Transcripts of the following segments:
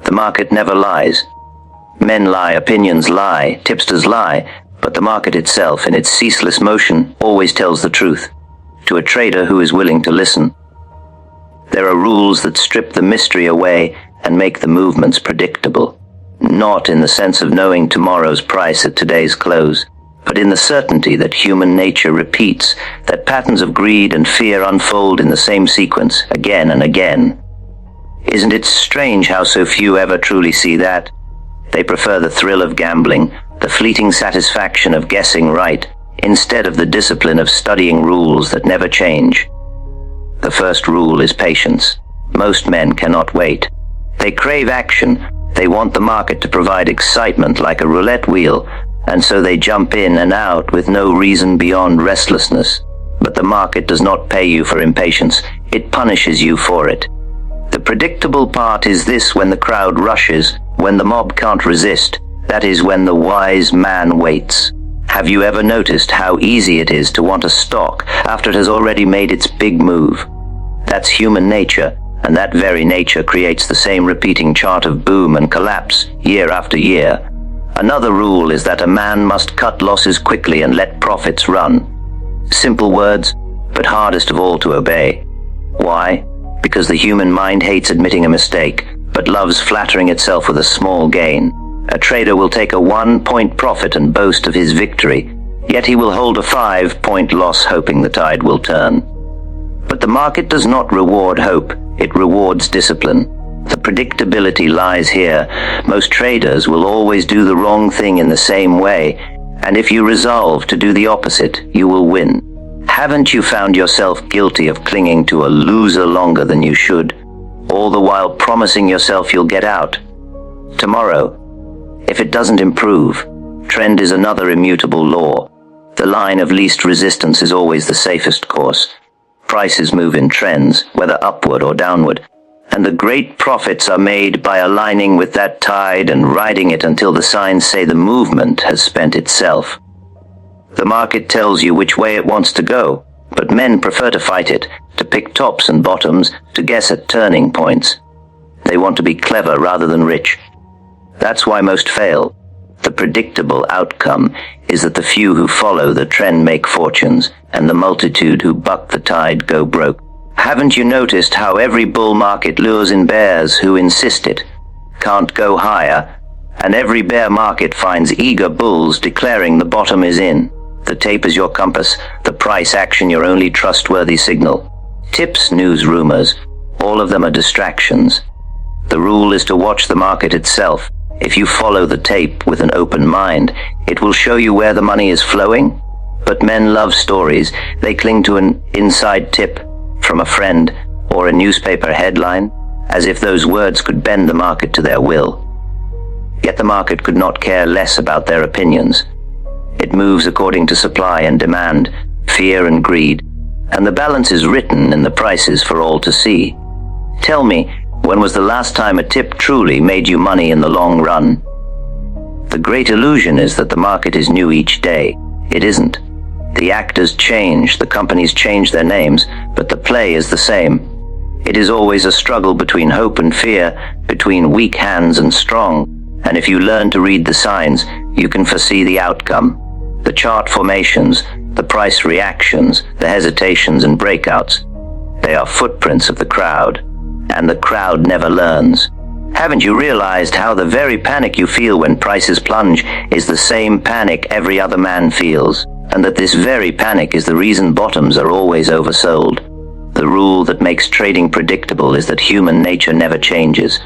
The market never lies. Men lie, opinions lie, tipsters lie, but the market itself, in its ceaseless motion, always tells the truth, to a trader who is willing to listen. There are rules that strip the mystery away and make the movements predictable, not in the sense of knowing tomorrow's price at today's close, but in the certainty that human nature repeats, that patterns of greed and fear unfold in the same sequence again and again. Isn't it strange how so few ever truly see that? They prefer the thrill of gambling, the fleeting satisfaction of guessing right, instead of the discipline of studying rules that never change. The first rule is patience. Most men cannot wait. They crave action. They want the market to provide excitement like a roulette wheel, and so they jump in and out with no reason beyond restlessness. But the market does not pay you for impatience. It punishes you for it. The predictable part is this: when the crowd rushes, when the mob can't resist, that is when the wise man waits. Have you ever noticed how easy it is to want a stock after it has already made its big move? That's human nature, and that very nature creates the same repeating chart of boom and collapse year after year. Another rule is that a man must cut losses quickly and let profits run. Simple words, but hardest of all to obey. Why? Because the human mind hates admitting a mistake, but loves flattering itself with a small gain. A trader will take a 1-point profit and boast of his victory, yet he will hold a 5-point loss hoping the tide will turn. But the market does not reward hope, it rewards discipline. The predictability lies here. Most traders will always do the wrong thing in the same way, and if you resolve to do the opposite, you will win. Haven't you found yourself guilty of clinging to a loser longer than you should, all the while promising yourself you'll get out? Tomorrow, if it doesn't improve, trend is another immutable law. The line of least resistance is always the safest course. Prices move in trends, whether upward or downward, and the great profits are made by aligning with that tide and riding it until the signs say the movement has spent itself. The market tells you which way it wants to go, but men prefer to fight it, to pick tops and bottoms, to guess at turning points. They want to be clever rather than rich. That's why most fail. The predictable outcome is that the few who follow the trend make fortunes, and the multitude who buck the tide go broke. Haven't you noticed how every bull market lures in bears who insist it can't go higher, and every bear market finds eager bulls declaring the bottom is in? The tape is your compass, the price action your only trustworthy signal. Tips, news, rumors, all of them are distractions. The rule is to watch the market itself. If you follow the tape with an open mind, it will show you where the money is flowing. But men love stories. They cling to an inside tip from a friend or a newspaper headline, as if those words could bend the market to their will. Yet the market could not care less about their opinions. It moves according to supply and demand, fear and greed, and the balance is written in the prices for all to see. Tell me, when was the last time a tip truly made you money in the long run? The great illusion is that the market is new each day. It isn't. The actors change, the companies change their names, but the play is the same. It is always a struggle between hope and fear, between weak hands and strong, and if you learn to read the signs, you can foresee the outcome. The chart formations, the price reactions, the hesitations and breakouts. They are footprints of the crowd, and the crowd never learns. Haven't you realized how the very panic you feel when prices plunge is the same panic every other man feels, and that this very panic is the reason bottoms are always oversold? The rule that makes trading predictable is that human nature never changes.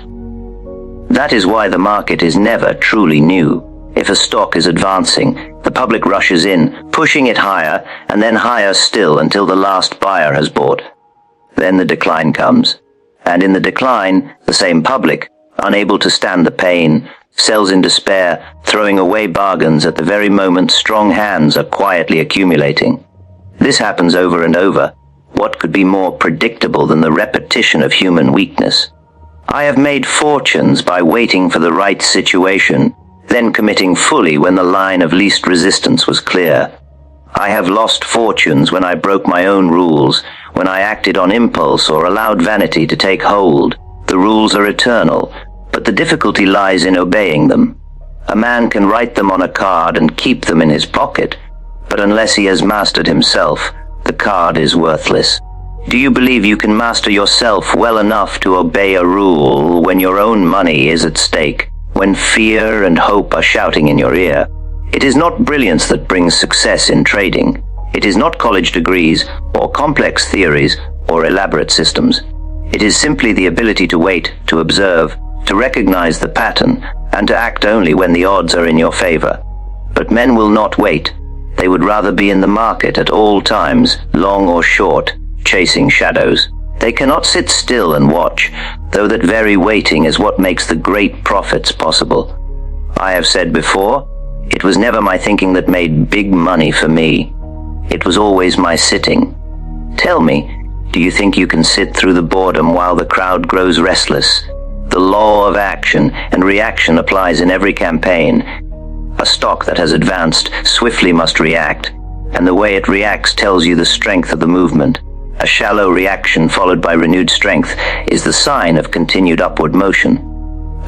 That is why the market is never truly new. If a stock is advancing, the public rushes in, pushing it higher, and then higher still until the last buyer has bought. Then the decline comes. And in the decline, the same public, unable to stand the pain, sells in despair, throwing away bargains at the very moment strong hands are quietly accumulating. This happens over and over. What could be more predictable than the repetition of human weakness? I have made fortunes by waiting for the right situation, then committing fully when the line of least resistance was clear. I have lost fortunes when I broke my own rules, when I acted on impulse or allowed vanity to take hold. The rules are eternal, but the difficulty lies in obeying them. A man can write them on a card and keep them in his pocket, but unless he has mastered himself, the card is worthless. Do you believe you can master yourself well enough to obey a rule when your own money is at stake, when fear and hope are shouting in your ear? It is not brilliance that brings success in trading. It is not college degrees, or complex theories, or elaborate systems. It is simply the ability to wait, to observe, to recognize the pattern, and to act only when the odds are in your favor. But men will not wait. They would rather be in the market at all times, long or short, chasing shadows. They cannot sit still and watch, though that very waiting is what makes the great profits possible. I have said before, it was never my thinking that made big money for me. It was always my sitting. Tell me, do you think you can sit through the boredom while the crowd grows restless? The law of action and reaction applies in every campaign. A stock that has advanced swiftly must react, and the way it reacts tells you the strength of the movement. A shallow reaction followed by renewed strength is the sign of continued upward motion.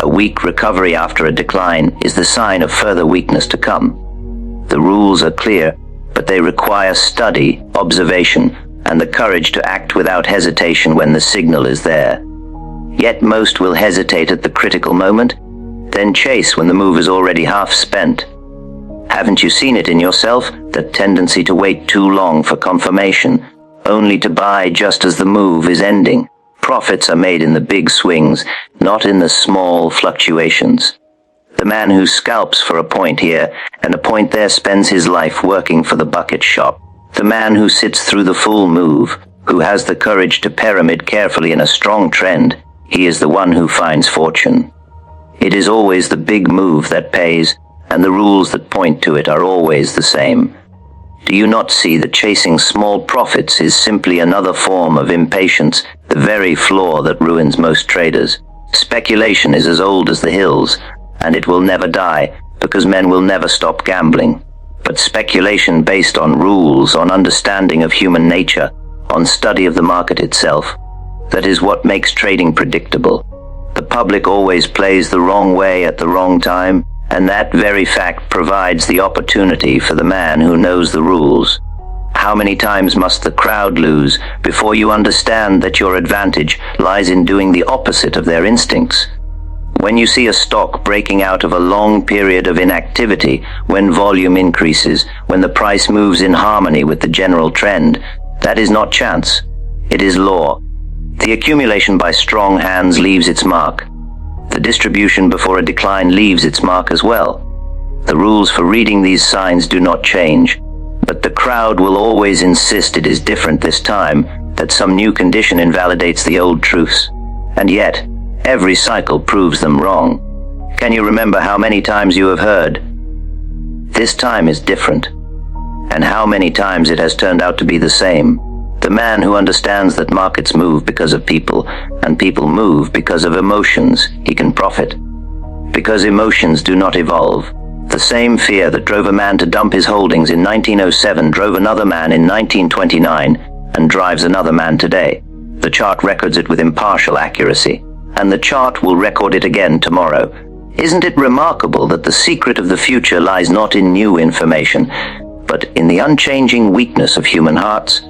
A weak recovery after a decline is the sign of further weakness to come. The rules are clear, but they require study, observation, and the courage to act without hesitation when the signal is there. Yet most will hesitate at the critical moment, then chase when the move is already half spent. Haven't you seen it in yourself, that tendency to wait too long for confirmation, only to buy just as the move is ending? Profits are made in the big swings, not in the small fluctuations. The man who scalps for a point here and a point there spends his life working for the bucket shop. The man who sits through the full move, who has the courage to pyramid carefully in a strong trend, he is the one who finds fortune. It is always the big move that pays, and the rules that point to it are always the same. Do you not see that chasing small profits is simply another form of impatience, the very flaw that ruins most traders? Speculation is as old as the hills, and it will never die, because men will never stop gambling. But speculation based on rules, on understanding of human nature, on study of the market itself, that is what makes trading predictable. The public always plays the wrong way at the wrong time, and that very fact provides the opportunity for the man who knows the rules. How many times must the crowd lose before you understand that your advantage lies in doing the opposite of their instincts? When you see a stock breaking out of a long period of inactivity, when volume increases, when the price moves in harmony with the general trend, that is not chance. It is law. The accumulation by strong hands leaves its mark. The distribution before a decline leaves its mark as well. The rules for reading these signs do not change, but the crowd will always insist it is different this time, that some new condition invalidates the old truths. And yet, every cycle proves them wrong. Can you remember how many times you have heard, "This time is different," and how many times it has turned out to be the same? The man who understands that markets move because of people, and people move because of emotions, he can profit. Because emotions do not evolve. The same fear that drove a man to dump his holdings in 1907 drove another man in 1929, and drives another man today. The chart records it with impartial accuracy, and the chart will record it again tomorrow. Isn't it remarkable that the secret of the future lies not in new information, but in the unchanging weakness of human hearts?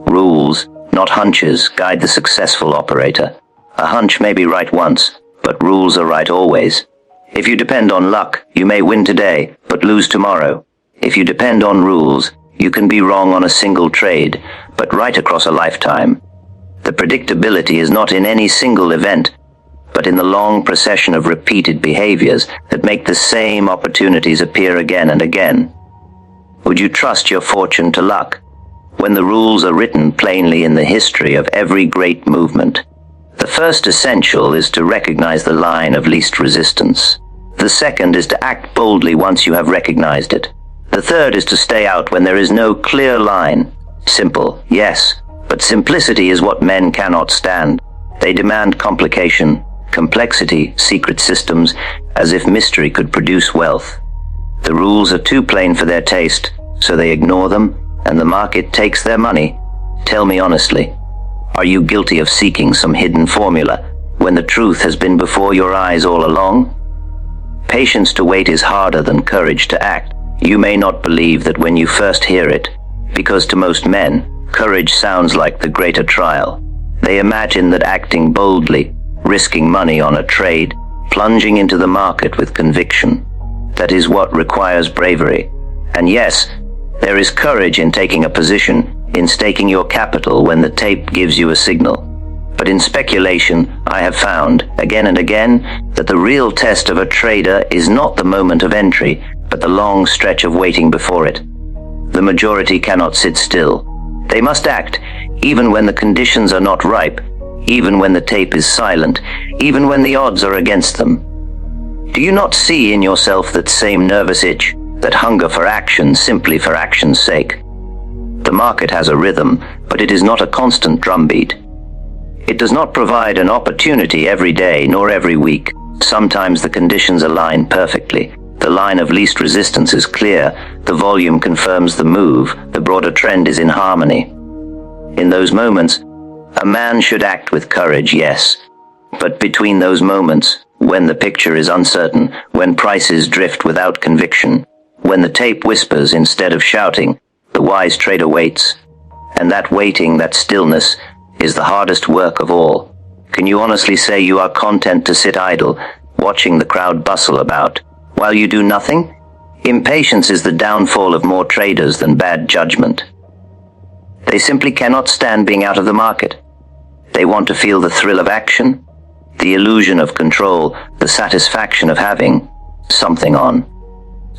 Rules, not hunches, guide the successful operator. A hunch may be right once, but rules are right always. If you depend on luck, you may win today, but lose tomorrow. If you depend on rules, you can be wrong on a single trade, but right across a lifetime. The predictability is not in any single event, but in the long procession of repeated behaviors that make the same opportunities appear again and again. Would you trust your fortune to luck, when the rules are written plainly in the history of every great movement? The first essential is to recognize the line of least resistance. The second is to act boldly once you have recognized it. The third is to stay out when there is no clear line. Simple, yes, but simplicity is what men cannot stand. They demand complication, complexity, secret systems, as if mystery could produce wealth. The rules are too plain for their taste, so they ignore them, and the market takes their money. Tell me honestly, are you guilty of seeking some hidden formula, when the truth has been before your eyes all along? Patience to wait is harder than courage to act. You may not believe that when you first hear it, because to most men, courage sounds like the greater trial. They imagine that acting boldly, risking money on a trade, plunging into the market with conviction, that is what requires bravery. And yes, there is courage in taking a position, in staking your capital when the tape gives you a signal. But in speculation, I have found, again and again, that the real test of a trader is not the moment of entry, but the long stretch of waiting before it. The majority cannot sit still. They must act, even when the conditions are not ripe, even when the tape is silent, even when the odds are against them. Do you not see in yourself that same nervous itch, that hunger for action simply for action's sake? The market has a rhythm, but it is not a constant drumbeat. It does not provide an opportunity every day nor every week. Sometimes the conditions align perfectly. The line of least resistance is clear. The volume confirms the move. The broader trend is in harmony. In those moments, a man should act with courage, yes. But between those moments, when the picture is uncertain, when prices drift without conviction, when the tape whispers instead of shouting, the wise trader waits. And that waiting, that stillness, is the hardest work of all. Can you honestly say you are content to sit idle, watching the crowd bustle about, while you do nothing? Impatience is the downfall of more traders than bad judgment. They simply cannot stand being out of the market. They want to feel the thrill of action, the illusion of control, the satisfaction of having something on.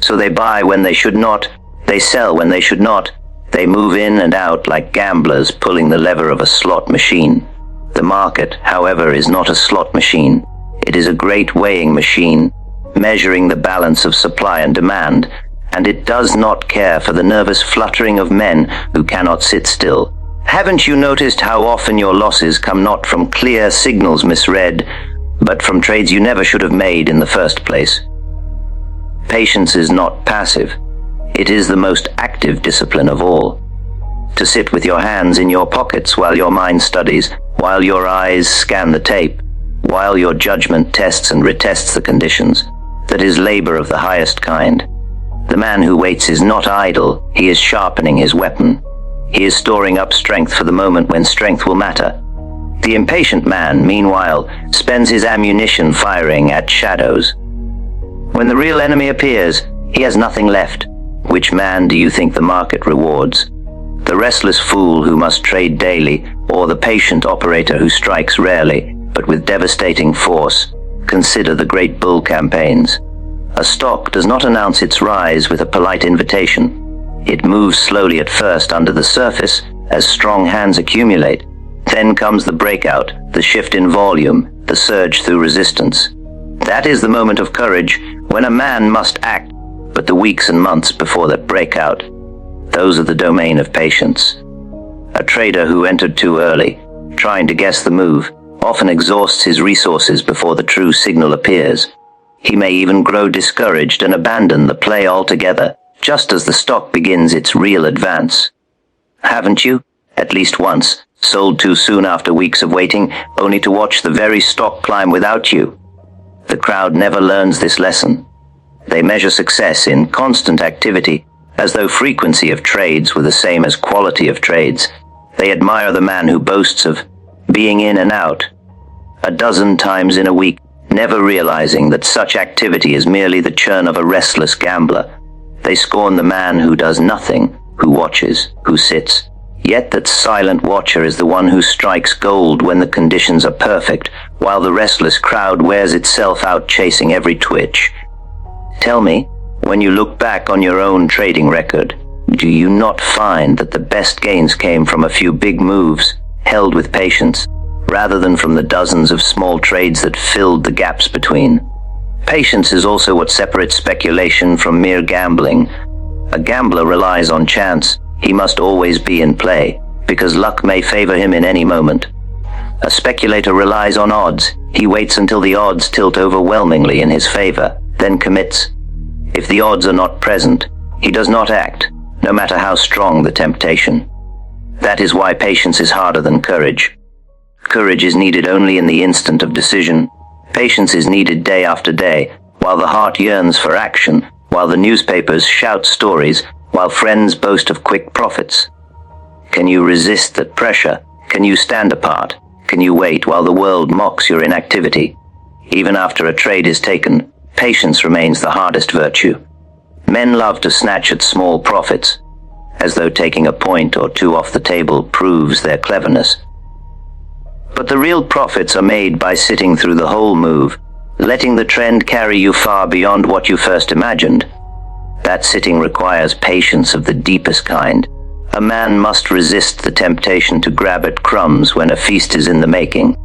So they buy when they should not, they sell when they should not, they move in and out like gamblers pulling the lever of a slot machine. The market, however, is not a slot machine. It is a great weighing machine, measuring the balance of supply and demand, and it does not care for the nervous fluttering of men who cannot sit still. Haven't you noticed how often your losses come not from clear signals misread, but from trades you never should have made in the first place? Patience is not passive. It is the most active discipline of all. To sit with your hands in your pockets while your mind studies, while your eyes scan the tape, while your judgment tests and retests the conditions, that is labor of the highest kind. The man who waits is not idle, he is sharpening his weapon. He is storing up strength for the moment when strength will matter. The impatient man, meanwhile, spends his ammunition firing at shadows. When the real enemy appears, he has nothing left. Which man do you think the market rewards? The restless fool who must trade daily, or the patient operator who strikes rarely, but with devastating force? Consider the great bull campaigns. A stock does not announce its rise with a polite invitation. It moves slowly at first under the surface as strong hands accumulate. Then comes the breakout, the shift in volume, the surge through resistance. That is the moment of courage, when a man must act. But the weeks and months before that breakout, those are the domain of patience. A trader who entered too early, trying to guess the move, often exhausts his resources before the true signal appears. He may even grow discouraged and abandon the play altogether, just as the stock begins its real advance. Haven't you, at least once, sold too soon after weeks of waiting, only to watch the very stock climb without you? The crowd never learns this lesson. They measure success in constant activity, as though frequency of trades were the same as quality of trades. They admire the man who boasts of being in and out a dozen times in a week, never realizing that such activity is merely the churn of a restless gambler. They scorn the man who does nothing, who watches, who sits. Yet that silent watcher is the one who strikes gold when the conditions are perfect, while the restless crowd wears itself out chasing every twitch. Tell me, when you look back on your own trading record, do you not find that the best gains came from a few big moves, held with patience, rather than from the dozens of small trades that filled the gaps between? Patience is also what separates speculation from mere gambling. A gambler relies on chance. He must always be in play, because luck may favor him in any moment. A speculator relies on odds. He waits until the odds tilt overwhelmingly in his favor, then commits. If the odds are not present, he does not act, no matter how strong the temptation. That is why patience is harder than courage. Courage is needed only in the instant of decision. Patience is needed day after day, while the heart yearns for action, while the newspapers shout stories, while friends boast of quick profits. Can you resist that pressure? Can you stand apart? Can you wait while the world mocks your inactivity? Even after a trade is taken, patience remains the hardest virtue. Men love to snatch at small profits, as though taking a point or two off the table proves their cleverness. But the real profits are made by sitting through the whole move, letting the trend carry you far beyond what you first imagined. That sitting requires patience of the deepest kind. A man must resist the temptation to grab at crumbs when a feast is in the making.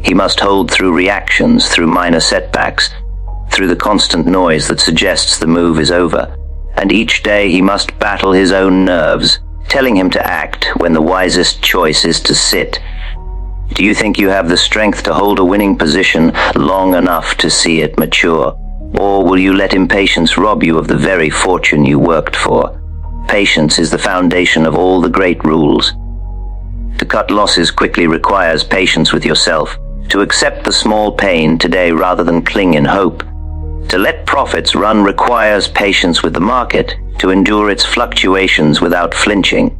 He must hold through reactions, through minor setbacks, through the constant noise that suggests the move is over. And each day he must battle his own nerves, telling him to act when the wisest choice is to sit. Do you think you have the strength to hold a winning position long enough to see it mature? Or will you let impatience rob you of the very fortune you worked for? Patience is the foundation of all the great rules. To cut losses quickly requires patience with yourself, to accept the small pain today rather than cling in hope. To let profits run requires patience with the market, to endure its fluctuations without flinching.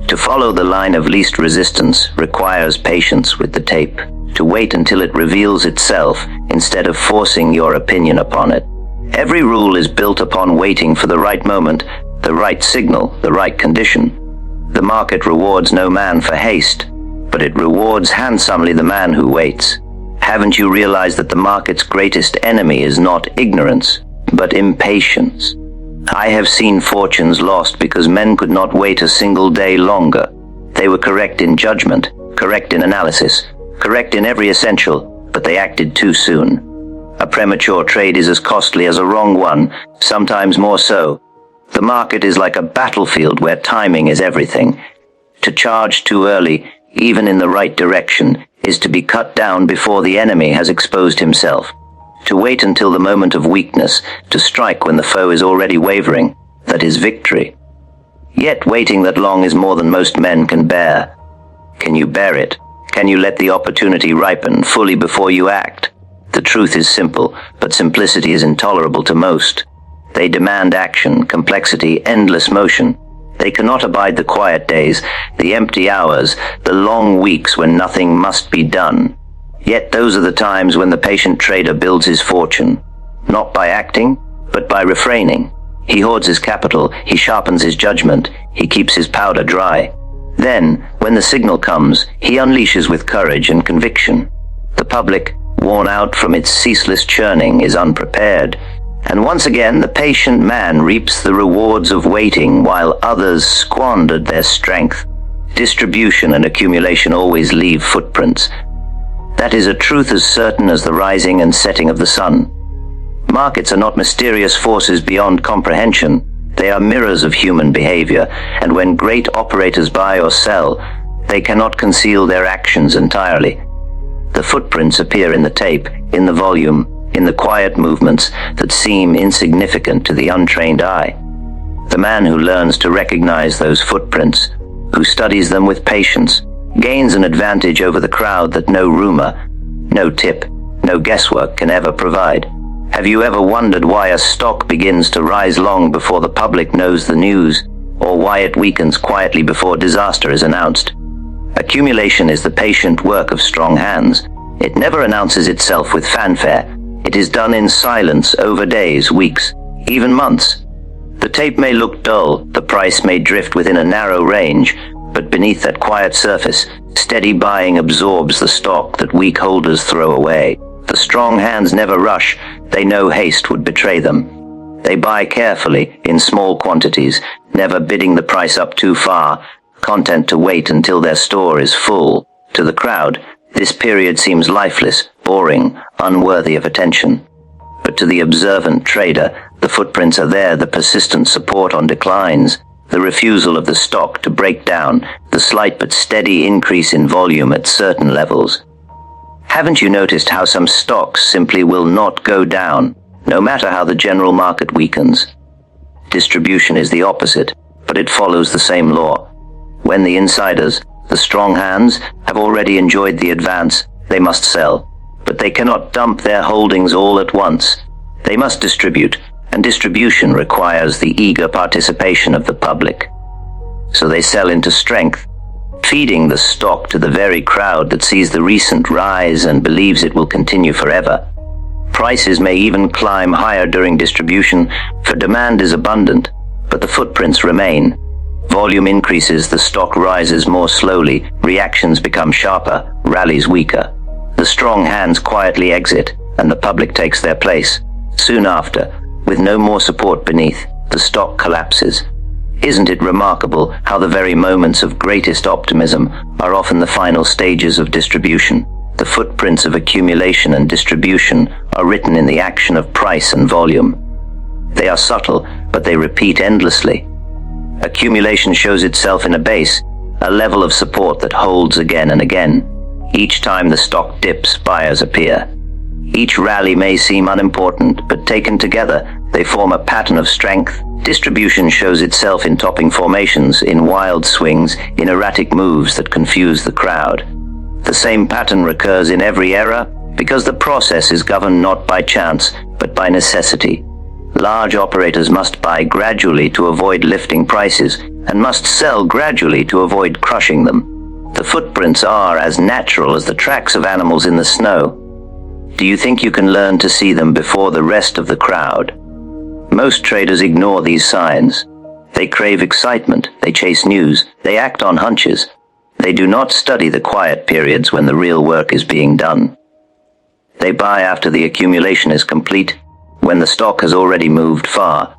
To follow the line of least resistance requires patience with the tape, to wait until it reveals itself instead of forcing your opinion upon it. Every rule is built upon waiting for the right moment, the right signal, the right condition. The market rewards no man for haste, but it rewards handsomely the man who waits. Haven't you realized that the market's greatest enemy is not ignorance, but impatience? I have seen fortunes lost because men could not wait a single day longer. They were correct in judgment, correct in analysis, correct in every essential, but they acted too soon. A premature trade is as costly as a wrong one, sometimes more so. The market is like a battlefield where timing is everything. To charge too early, even in the right direction, is to be cut down before the enemy has exposed himself. To wait until the moment of weakness, to strike when the foe is already wavering, that is victory. Yet waiting that long is more than most men can bear. Can you bear it? Can you let the opportunity ripen fully before you act? The truth is simple, but simplicity is intolerable to most. They demand action, complexity, endless motion. They cannot abide the quiet days, the empty hours, the long weeks when nothing must be done. Yet those are the times when the patient trader builds his fortune, not by acting, but by refraining. He hoards his capital, he sharpens his judgment, he keeps his powder dry. Then, when the signal comes, he unleashes with courage and conviction. The public, worn out from its ceaseless churning, is unprepared. And once again, the patient man reaps the rewards of waiting while others squandered their strength. Distribution and accumulation always leave footprints. That is a truth as certain as the rising and setting of the sun. Markets are not mysterious forces beyond comprehension. They are mirrors of human behavior, and when great operators buy or sell, they cannot conceal their actions entirely. The footprints appear in the tape, in the volume, in the quiet movements that seem insignificant to the untrained eye. The man who learns to recognize those footprints, who studies them with patience, gains an advantage over the crowd that no rumor, no tip, no guesswork can ever provide. Have you ever wondered why a stock begins to rise long before the public knows the news, or why it weakens quietly before disaster is announced? Accumulation is the patient work of strong hands. It never announces itself with fanfare. It is done in silence over days, weeks, even months. The tape may look dull, the price may drift within a narrow range, but beneath that quiet surface, steady buying absorbs the stock that weak holders throw away. The strong hands never rush, they know haste would betray them. They buy carefully, in small quantities, never bidding the price up too far, content to wait until their store is full. To the crowd, this period seems lifeless, boring, unworthy of attention. But to the observant trader, the footprints are there, the persistent support on declines, the refusal of the stock to break down, the slight but steady increase in volume at certain levels. Haven't you noticed how some stocks simply will not go down, no matter how the general market weakens? Distribution is the opposite, but it follows the same law. When the insiders, The strong hands have already enjoyed the advance. They must sell, but they cannot dump their holdings all at once. They must distribute, and distribution requires the eager participation of the public. So they sell into strength, feeding the stock to the very crowd that sees the recent rise and believes it will continue forever. Prices may even climb higher during distribution, for demand is abundant, but the footprints remain. Volume increases, the stock rises more slowly, reactions become sharper, rallies weaker. The strong hands quietly exit, and the public takes their place. Soon after, with no more support beneath, the stock collapses. Isn't it remarkable how the very moments of greatest optimism are often the final stages of distribution? The footprints of accumulation and distribution are written in the action of price and volume. They are subtle, but they repeat endlessly. Accumulation shows itself in a base, a level of support that holds again and again. Each time the stock dips, buyers appear. Each rally may seem unimportant, but taken together, they form a pattern of strength. Distribution shows itself in topping formations, in wild swings, in erratic moves that confuse the crowd. The same pattern recurs in every era because the process is governed not by chance, but by necessity. Large operators must buy gradually to avoid lifting prices, and must sell gradually to avoid crushing them. The footprints are as natural as the tracks of animals in the snow. Do you think you can learn to see them before the rest of the crowd? Most traders ignore these signs. They crave excitement, they chase news, they act on hunches. They do not study the quiet periods when the real work is being done. They buy after the accumulation is complete, when the stock has already moved far.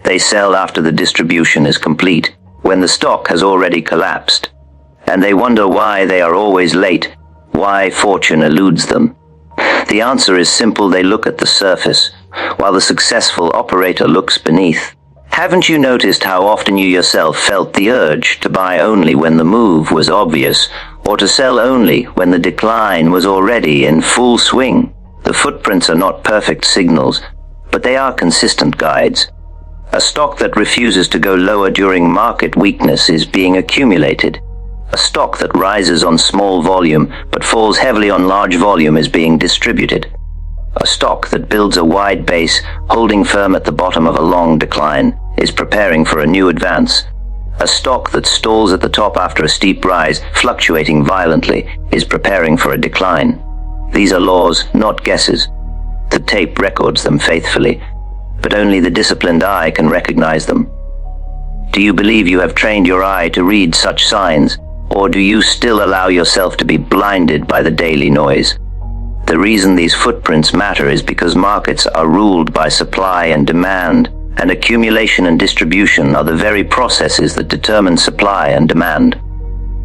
They sell after the distribution is complete, when the stock has already collapsed. And they wonder why they are always late, why fortune eludes them. The answer is simple: they look at the surface, while the successful operator looks beneath. Haven't you noticed how often you yourself felt the urge to buy only when the move was obvious, or to sell only when the decline was already in full swing? The footprints are not perfect signals, but they are consistent guides. A stock that refuses to go lower during market weakness is being accumulated. A stock that rises on small volume but falls heavily on large volume is being distributed. A stock that builds a wide base, holding firm at the bottom of a long decline, is preparing for a new advance. A stock that stalls at the top after a steep rise, fluctuating violently, is preparing for a decline. These are laws, not guesses. The tape records them faithfully, but only the disciplined eye can recognize them. Do you believe you have trained your eye to read such signs, or do you still allow yourself to be blinded by the daily noise? The reason these footprints matter is because markets are ruled by supply and demand, and accumulation and distribution are the very processes that determine supply and demand.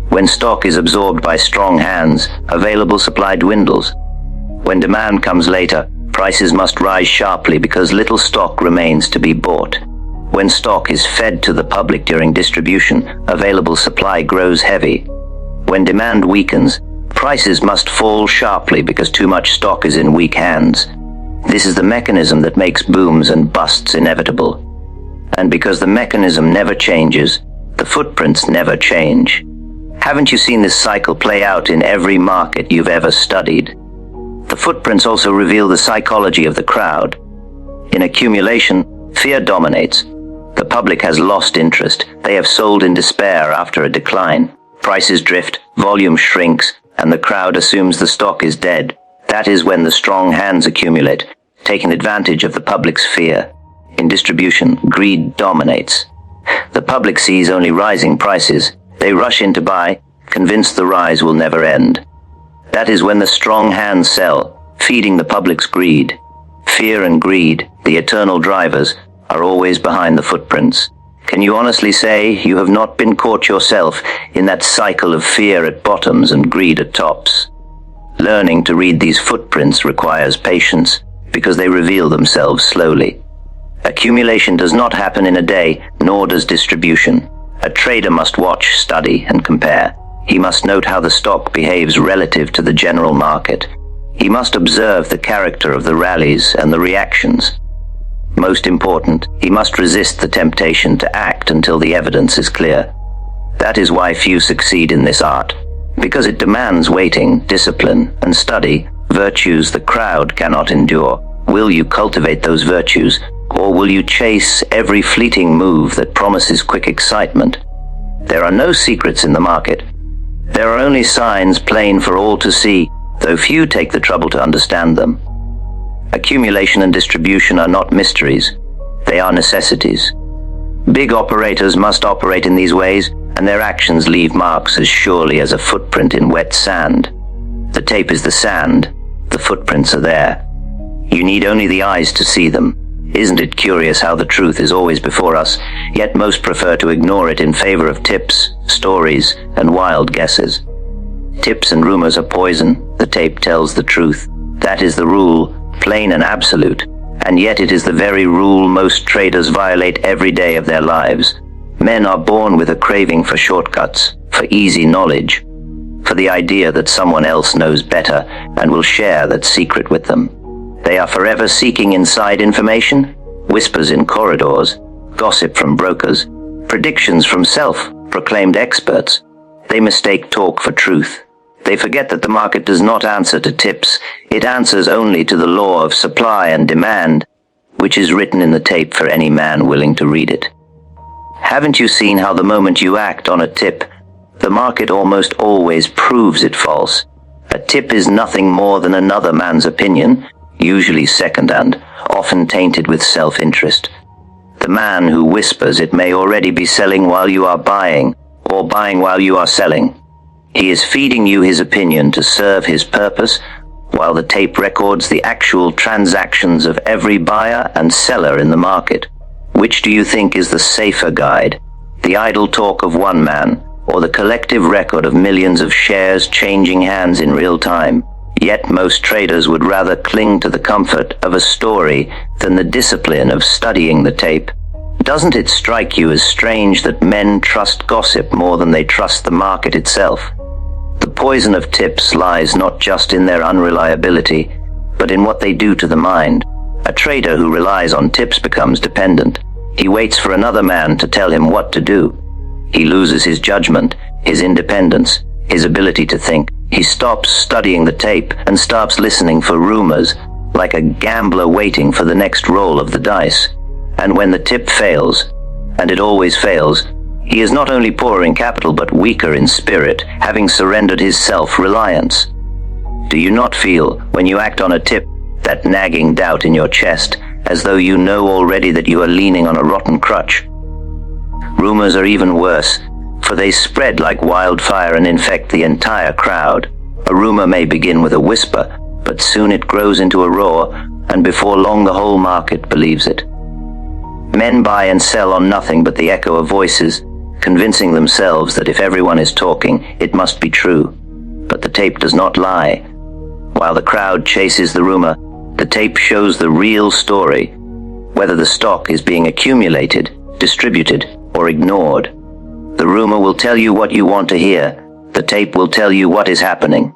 When stock is absorbed by strong hands, available supply dwindles. When demand comes later, prices must rise sharply because little stock remains to be bought. When stock is fed to the public during distribution, available supply grows heavy. When demand weakens, prices must fall sharply because too much stock is in weak hands. This is the mechanism that makes booms and busts inevitable. And because the mechanism never changes, the footprints never change. Haven't you seen this cycle play out in every market you've ever studied? The footprints also reveal the psychology of the crowd. In accumulation, fear dominates. The public has lost interest. They have sold in despair after a decline. Prices drift, volume shrinks, and the crowd assumes the stock is dead. That is when the strong hands accumulate, taking advantage of the public's fear. In distribution, greed dominates. The public sees only rising prices. They rush in to buy, convinced the rise will never end. That is when the strong hands sell, feeding the public's greed. Fear and greed, the eternal drivers, are always behind the footprints. Can you honestly say you have not been caught yourself in that cycle of fear at bottoms and greed at tops? Learning to read these footprints requires patience, because they reveal themselves slowly. Accumulation does not happen in a day, nor does distribution. A trader must watch, study, and compare. He must note how the stock behaves relative to the general market. He must observe the character of the rallies and the reactions. Most important, he must resist the temptation to act until the evidence is clear. That is why few succeed in this art, because it demands waiting, discipline, and study, virtues the crowd cannot endure. Will you cultivate those virtues, or will you chase every fleeting move that promises quick excitement? There are no secrets in the market. There are only signs plain for all to see, though few take the trouble to understand them. Accumulation and distribution are not mysteries. They are necessities. Big operators must operate in these ways, and their actions leave marks as surely as a footprint in wet sand. The tape is the sand. The footprints are there. You need only the eyes to see them. Isn't it curious how the truth is always before us, yet most prefer to ignore it in favor of tips, stories, and wild guesses? Tips and rumors are poison. The tape tells the truth. That is the rule, plain and absolute, and yet it is the very rule most traders violate every day of their lives. Men are born with a craving for shortcuts, for easy knowledge, for the idea that someone else knows better and will share that secret with them. They are forever seeking inside information, whispers in corridors, gossip from brokers, predictions from self-proclaimed experts. They mistake talk for truth. They forget that the market does not answer to tips. It answers only to the law of supply and demand, which is written in the tape for any man willing to read it. Haven't you seen how the moment you act on a tip, the market almost always proves it false? A tip is nothing more than another man's opinion, usually second-hand, often tainted with self-interest. The man who whispers it may already be selling while you are buying, or buying while you are selling. He is feeding you his opinion to serve his purpose, while the tape records the actual transactions of every buyer and seller in the market. Which do you think is the safer guide? The idle talk of one man, or the collective record of millions of shares changing hands in real time? Yet most traders would rather cling to the comfort of a story than the discipline of studying the tape. Doesn't it strike you as strange that men trust gossip more than they trust the market itself? The poison of tips lies not just in their unreliability, but in what they do to the mind. A trader who relies on tips becomes dependent. He waits for another man to tell him what to do. He loses his judgment, his independence, his ability to think. He stops studying the tape and starts listening for rumors, like a gambler waiting for the next roll of the dice. And when the tip fails, and it always fails, he is not only poorer in capital but weaker in spirit, having surrendered his self-reliance. Do you not feel, when you act on a tip, that nagging doubt in your chest, as though you know already that you are leaning on a rotten crutch? Rumors are even worse, for they spread like wildfire and infect the entire crowd. A rumor may begin with a whisper, but soon it grows into a roar, and before long the whole market believes it. Men buy and sell on nothing but the echo of voices, convincing themselves that if everyone is talking, it must be true. But the tape does not lie. While the crowd chases the rumor, the tape shows the real story, whether the stock is being accumulated, distributed, or ignored. The rumor will tell you what you want to hear. The tape will tell you what is happening.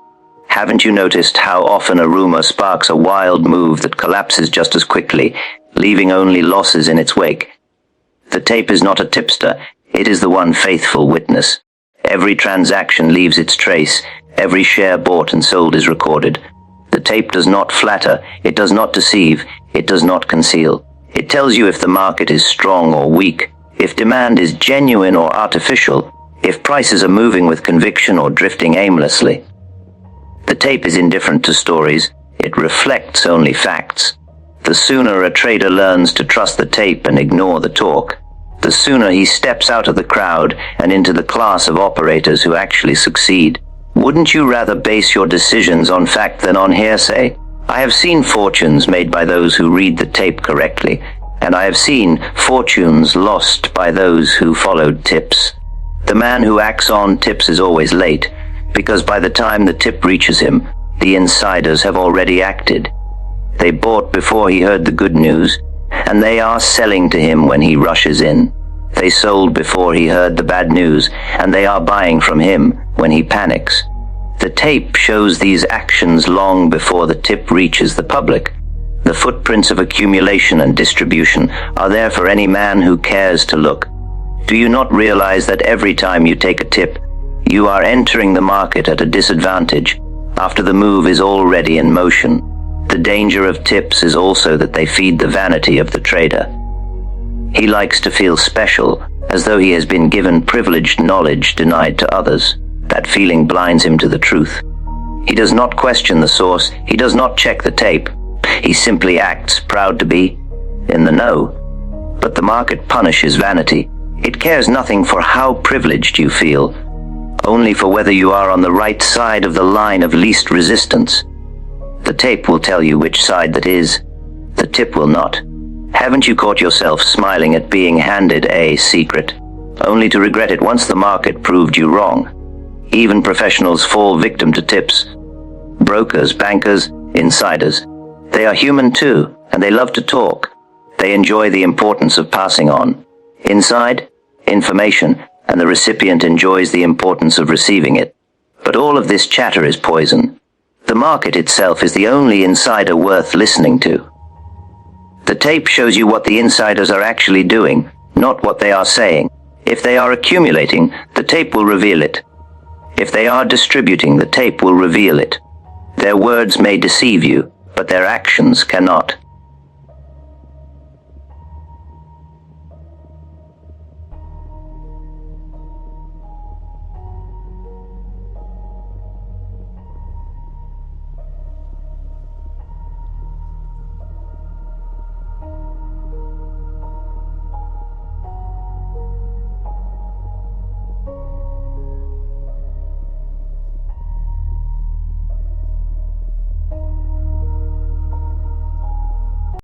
Haven't you noticed how often a rumor sparks a wild move that collapses just as quickly, leaving only losses in its wake? The tape is not a tipster. It is the one faithful witness. Every transaction leaves its trace. Every share bought and sold is recorded. The tape does not flatter. It does not deceive. It does not conceal. It tells you if the market is strong or weak, if demand is genuine or artificial, if prices are moving with conviction or drifting aimlessly. The tape is indifferent to stories. It reflects only facts. The sooner a trader learns to trust the tape and ignore the talk, the sooner he steps out of the crowd and into the class of operators who actually succeed. Wouldn't you rather base your decisions on fact than on hearsay? I have seen fortunes made by those who read the tape correctly, and I have seen fortunes lost by those who followed tips. The man who acts on tips is always late, because by the time the tip reaches him, the insiders have already acted. They bought before he heard the good news, and they are selling to him when he rushes in. They sold before he heard the bad news, and they are buying from him when he panics. The tape shows these actions long before the tip reaches the public. The footprints of accumulation and distribution are there for any man who cares to look. Do you not realize that every time you take a tip, you are entering the market at a disadvantage after the move is already in motion? The danger of tips is also that they feed the vanity of the trader. He likes to feel special, as though he has been given privileged knowledge denied to others. That feeling blinds him to the truth. He does not question the source. He does not check the tape. He simply acts proud to be in the know. But the market punishes vanity. It cares nothing for how privileged you feel, only for whether you are on the right side of the line of least resistance. The tape will tell you which side that is. The tip will not. Haven't you caught yourself smiling at being handed a secret, only to regret it once the market proved you wrong? Even professionals fall victim to tips. Brokers, bankers, insiders. They are human too, and they love to talk. They enjoy the importance of passing on. Inside, information, and the recipient enjoys the importance of receiving it. But all of this chatter is poison. The market itself is the only insider worth listening to. The tape shows you what the insiders are actually doing, not what they are saying. If they are accumulating, the tape will reveal it. If they are distributing, the tape will reveal it. Their words may deceive you, but their actions cannot.